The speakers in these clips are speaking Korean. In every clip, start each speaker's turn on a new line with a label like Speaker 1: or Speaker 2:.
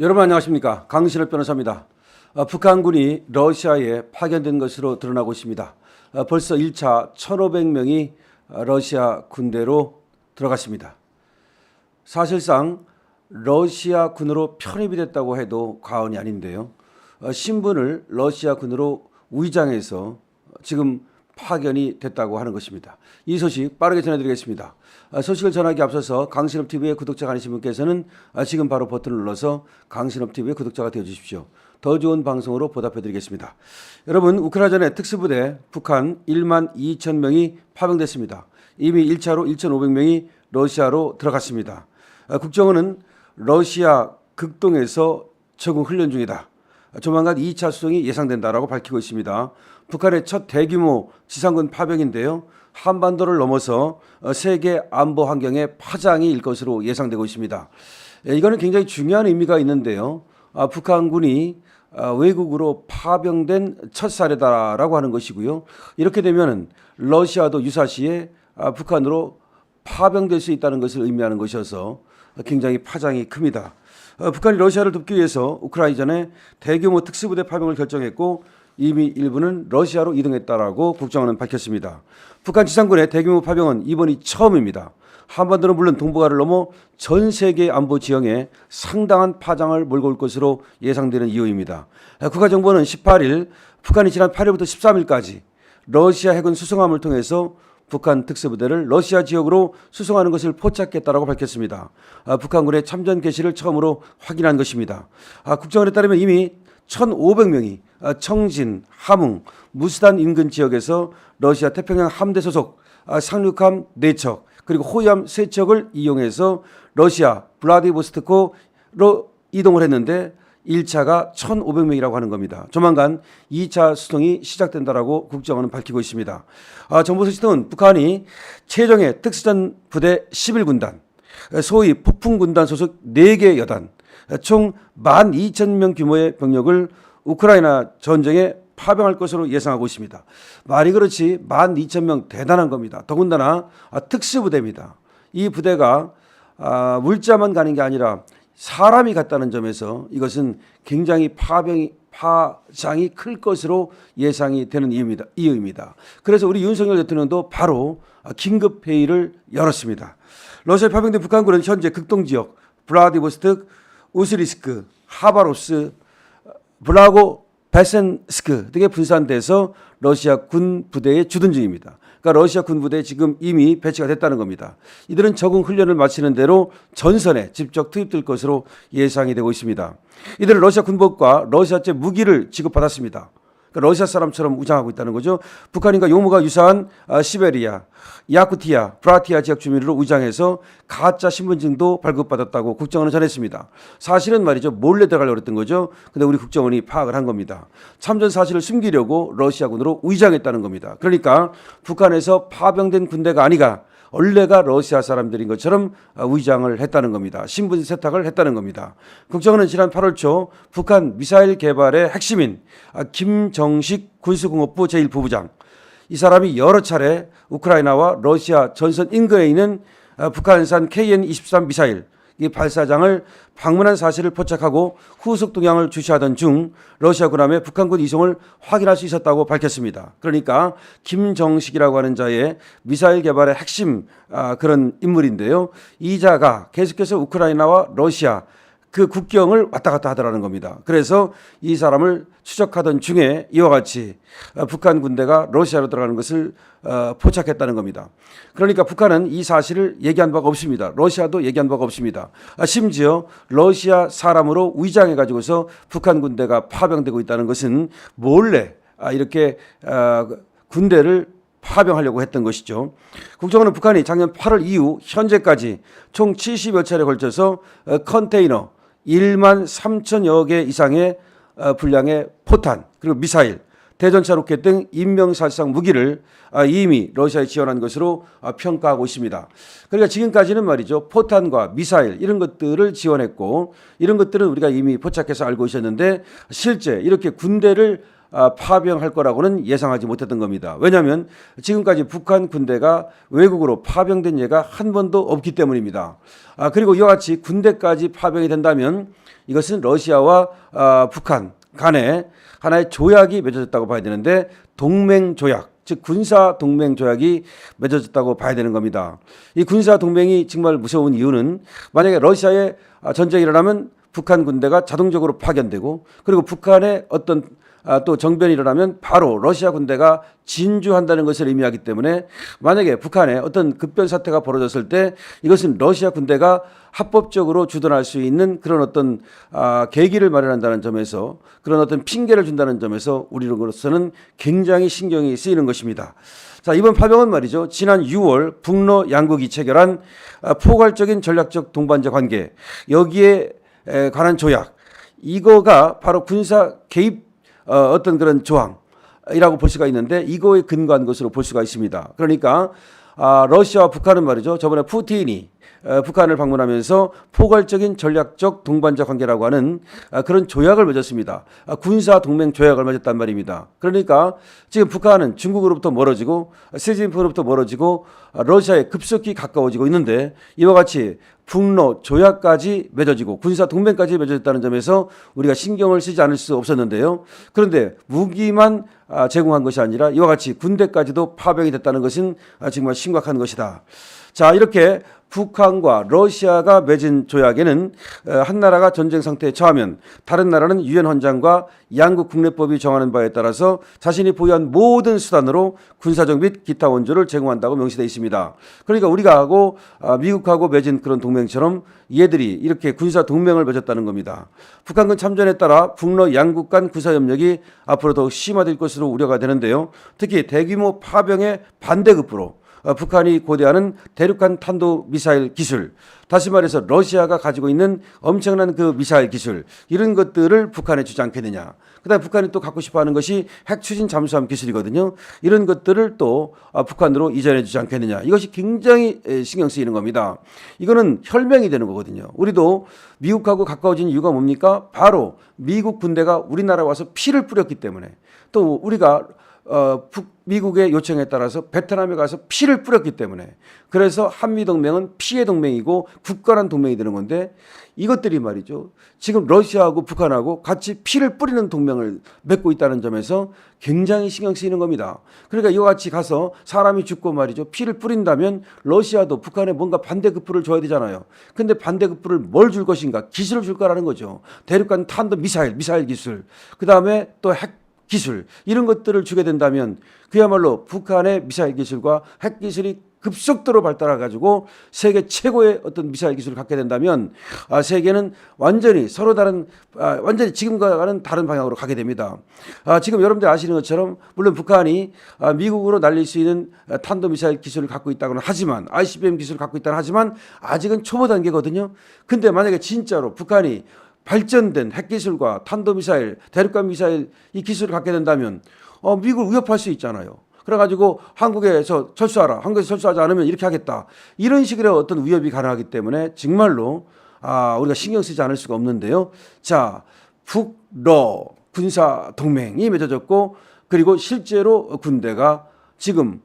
Speaker 1: 여러분 안녕하십니까? 강신업 변호사입니다. 북한군이 러시아에 파견된 것으로 드러나고 있습니다. 벌써 1차 1,500명이 러시아 군대로 들어갔습니다. 사실상 러시아 군으로 편입이 됐다고 해도 과언이 아닌데요. 신분을 러시아 군으로 위장해서 지금 파견이 됐다고 하는 것입니다. 이 소식 빠르게 전해드리겠습니다. 소식을 전하기 앞서서 강신업TV의 구독자가 아니신 분께서는 지금 바로 버튼을 눌러서 강신업TV의 구독자가 되어주십시오. 더 좋은 방송으로 보답해드리겠습니다. 여러분, 우크라이나전의 특수부대 북한 1만 2천 명이 파병됐습니다. 이미 1차로 1,500명이 러시아로 들어갔습니다. 국정원은 러시아 극동에서 적응 훈련 중이다. 조만간 2차 수송이 예상된다라고 밝히고 있습니다. 북한의 첫 대규모 지상군 파병인데요. 한반도를 넘어서 세계 안보 환경의 파장이 일 것으로 예상되고 있습니다. 이거는 굉장히 중요한 의미가 있는데요. 북한군이 외국으로 파병된 첫 사례다라고 하는 것이고요. 이렇게 되면 러시아도 유사시에 북한으로 파병될 수 있다는 것을 의미하는 것이어서 굉장히 파장이 큽니다. 북한이 러시아를 돕기 위해서 우크라이나전에 대규모 특수부대 파병을 결정했고 이미 일부는 러시아로 이동했다라고 국정원은 밝혔습니다. 북한 지상군의 대규모 파병은 이번이 처음입니다. 한반도는 물론 동북아를 넘어 전 세계 안보 지형에 상당한 파장을 몰고 올 것으로 예상되는 이유입니다. 국가정보는 18일 북한이 지난 8일부터 13일까지 러시아 해군 수송함을 통해서 북한 특수부대를 러시아 지역으로 수송하는 것을 포착했다라고 밝혔습니다. 북한군의 참전 개시를 처음으로 확인한 것입니다. 국정원에 따르면 이미 1,500명이 청진, 함흥, 무스단 인근 지역에서 러시아 태평양 함대 소속 상륙함 4척 그리고 호위함 3척을 이용해서 러시아 블라디보스토크로 이동을 했는데 1차가 1,500명이라고 하는 겁니다. 조만간 2차 수송이 시작된다라고 국정원은 밝히고 있습니다. 정보소식통은 북한이 최정예 특수전 부대 11군단, 소위 폭풍군단 소속 4개 여단, 총 12,000명 규모의 병력을 우크라이나 전쟁에 파병할 것으로 예상하고 있습니다. 말이 그렇지 12,000명 대단한 겁니다. 더군다나 특수부대입니다. 이 부대가 물자만 가는 게 아니라 사람이 갔다는 점에서 이것은 굉장히 파장이 클 것으로 예상이 되는 이유입니다. 그래서 우리 윤석열 대통령도 바로 긴급 회의를 열었습니다. 러시아에 파병된 북한군은 현재 극동지역 블라디보스토크, 우스리스크, 하바롭스, 블라고 베센스크 등에 분산돼서 러시아 군 부대에 주둔 중입니다. 그러니까 러시아 군 부대에 지금 이미 배치가 됐다는 겁니다. 이들은 적응 훈련을 마치는 대로 전선에 직접 투입될 것으로 예상이 되고 있습니다. 이들은 러시아 군복과 러시아제 무기를 지급받았습니다. 그러니까 러시아 사람처럼 무장하고 있다는 거죠. 북한인과 용무가 유사한 시베리아, 야쿠티아, 브라티아 지역 주민으로 무장해서 가짜 신분증도 발급받았다고 국정원은 전했습니다. 사실은 말이죠. 몰래 들어가려고 했던 거죠. 근데 우리 국정원이 파악을 한 겁니다. 참전 사실을 숨기려고 러시아군으로 위장했다는 겁니다. 그러니까 북한에서 파병된 군대가 아니가 원래가 러시아 사람들인 것처럼 위장을 했다는 겁니다. 신분 세탁을 했다는 겁니다. 국정원은 지난 8월 초 북한 미사일 개발의 핵심인 김정식 군수공업부 제1부부장, 이 사람이 여러 차례 우크라이나와 러시아 전선 인근에 있는 북한산 KN-23 미사일 이 발사장을 방문한 사실을 포착하고 후속 동향을 주시하던 중 러시아 군함의 북한군 이송을 확인할 수 있었다고 밝혔습니다. 그러니까 김정식이라고 하는 자의 미사일 개발의 핵심 그런 인물인데요. 이 자가 계속해서 우크라이나와 러시아 그 국경을 왔다 갔다 하더라는 겁니다. 그래서 이 사람을 추적하던 중에 이와 같이 북한 군대가 러시아로 들어가는 것을 포착했다는 겁니다. 그러니까 북한은 이 사실을 얘기한 바가 없습니다. 러시아도 얘기한 바가 없습니다. 심지어 러시아 사람으로 위장해 가지고서 북한 군대가 파병되고 있다는 것은 몰래 이렇게 군대를 파병하려고 했던 것이죠. 국정원은 북한이 작년 8월 이후 현재까지 총 70여 차례에 걸쳐서 컨테이너 1만 3천여 개 이상의 분량의 포탄 그리고 미사일, 대전차 로켓 등 인명살상 무기를 이미 러시아에 지원한 것으로 평가하고 있습니다. 그러니까 지금까지는 말이죠. 포탄과 미사일 이런 것들을 지원했고 이런 것들은 우리가 이미 포착해서 알고 있었는데 실제 이렇게 군대를 파병할 거라고는 예상하지 못했던 겁니다. 왜냐하면 지금까지 북한 군대가 외국으로 파병된 예가 한 번도 없기 때문입니다. 그리고 이와 같이 군대까지 파병이 된다면 이것은 러시아와 북한 간에 하나의 조약이 맺어졌다고 봐야 되는데, 동맹 조약, 즉 군사 동맹 조약이 맺어졌다고 봐야 되는 겁니다. 이 군사 동맹이 정말 무서운 이유는, 만약에 러시아에 전쟁이 일어나면 북한 군대가 자동적으로 파견되고, 그리고 북한의 어떤 또 정변이 일어나면 바로 러시아 군대가 진주한다는 것을 의미하기 때문에, 만약에 북한에 어떤 급변 사태가 벌어졌을 때 이것은 러시아 군대가 합법적으로 주둔할 수 있는 그런 어떤 계기를 마련한다는 점에서, 그런 어떤 핑계를 준다는 점에서 우리로서는 굉장히 신경이 쓰이는 것입니다. 자, 이번 파병은 말이죠, 지난 6월 북러 양국이 체결한 포괄적인 전략적 동반자 관계, 여기에 관한 조약, 이거가 바로 군사 개입 어떤 그런 조항이라고 볼 수가 있는데, 이거에 근거한 것으로 볼 수가 있습니다. 그러니까 러시아와 북한은 말이죠, 저번에 푸틴이 북한을 방문하면서 포괄적인 전략적 동반자 관계라고 하는 그런 조약을 맺었습니다. 군사 동맹 조약을 맺었단 말입니다. 그러니까 지금 북한은 중국으로부터 멀어지고 시진핑으로부터 멀어지고 러시아에 급속히 가까워지고 있는데, 이와 같이 북러 조약까지 맺어지고 군사 동맹까지 맺어졌다는 점에서 우리가 신경을 쓰지 않을 수 없었는데요. 그런데 무기만 제공한 것이 아니라 이와 같이 군대까지도 파병이 됐다는 것은 정말 심각한 것이다. 자, 이렇게 북한과 러시아가 맺은 조약에는 한 나라가 전쟁 상태에 처하면 다른 나라는 유엔 헌장과 양국 국내법이 정하는 바에 따라서 자신이 보유한 모든 수단으로 군사적 및 기타 원조를 제공한다고 명시되어 있습니다. 그러니까 우리가 하고 미국하고 맺은 그런 동맹처럼 얘들이 이렇게 군사 동맹을 맺었다는 겁니다. 북한군 참전에 따라 북러 양국 간 군사협력이 앞으로 더욱 심화될 것으로 우려가 되는데요. 특히 대규모 파병의 반대급부로 북한이 고대하는 대륙간 탄도 미사일 기술, 다시 말해서 러시아가 가지고 있는 엄청난 그 미사일 기술, 이런 것들을 북한에 주지 않겠느냐. 그다음에 북한이 또 갖고 싶어하는 것이 핵 추진 잠수함 기술이거든요. 이런 것들을 또 북한으로 이전해 주지 않겠느냐. 이것이 굉장히 신경 쓰이는 겁니다. 이거는 혈맹이 되는 거거든요. 우리도 미국하고 가까워진 이유가 뭡니까? 바로 미국 군대가 우리나라에 와서 피를 뿌렸기 때문에, 또 우리가 미국의 요청에 따라서 베트남에 가서 피를 뿌렸기 때문에, 그래서 한미동맹은 피의 동맹이고 굳건한 동맹이 되는 건데, 이것들이 말이죠, 지금 러시아하고 북한하고 같이 피를 뿌리는 동맹을 맺고 있다는 점에서 굉장히 신경 쓰이는 겁니다. 그러니까 이와 같이 가서 사람이 죽고 말이죠, 피를 뿌린다면 러시아도 북한에 뭔가 반대급부를 줘야 되잖아요. 근데 반대급부를 뭘 줄 것인가? 기술을 줄 거라는 거죠. 대륙간 탄도 미사일 기술, 그 다음에 또 핵 기술, 이런 것들을 주게 된다면 그야말로 북한의 미사일 기술과 핵 기술이 급속도로 발달해가지고 세계 최고의 어떤 미사일 기술을 갖게 된다면 세계는 완전히 서로 다른, 완전히 지금과는 다른 방향으로 가게 됩니다. 지금 여러분들 아시는 것처럼 물론 북한이 미국으로 날릴 수 있는 탄도미사일 기술을 갖고 있다고는 하지만, ICBM 기술을 갖고 있다는 하지만 아직은 초보 단계거든요. 근데 만약에 진짜로 북한이 발전된 핵기술과 탄도미사일, 대륙간 미사일 이 기술을 갖게 된다면 미국을 위협할 수 있잖아요. 그래가지고 한국에서 철수하라, 한국에서 철수하지 않으면 이렇게 하겠다, 이런 식의 어떤 위협이 가능하기 때문에 정말로 우리가 신경 쓰지 않을 수가 없는데요. 자, 북러 군사 동맹이 맺어졌고, 그리고 실제로 군대가 지금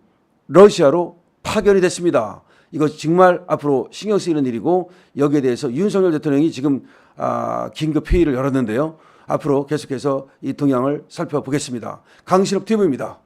Speaker 1: 러시아로 파견이 됐습니다. 이거 정말 앞으로 신경 쓰이는 일이고, 여기에 대해서 윤석열 대통령이 지금 긴급 회의를 열었는데요. 앞으로 계속해서 이 동향을 살펴보겠습니다. 강신업 TV입니다.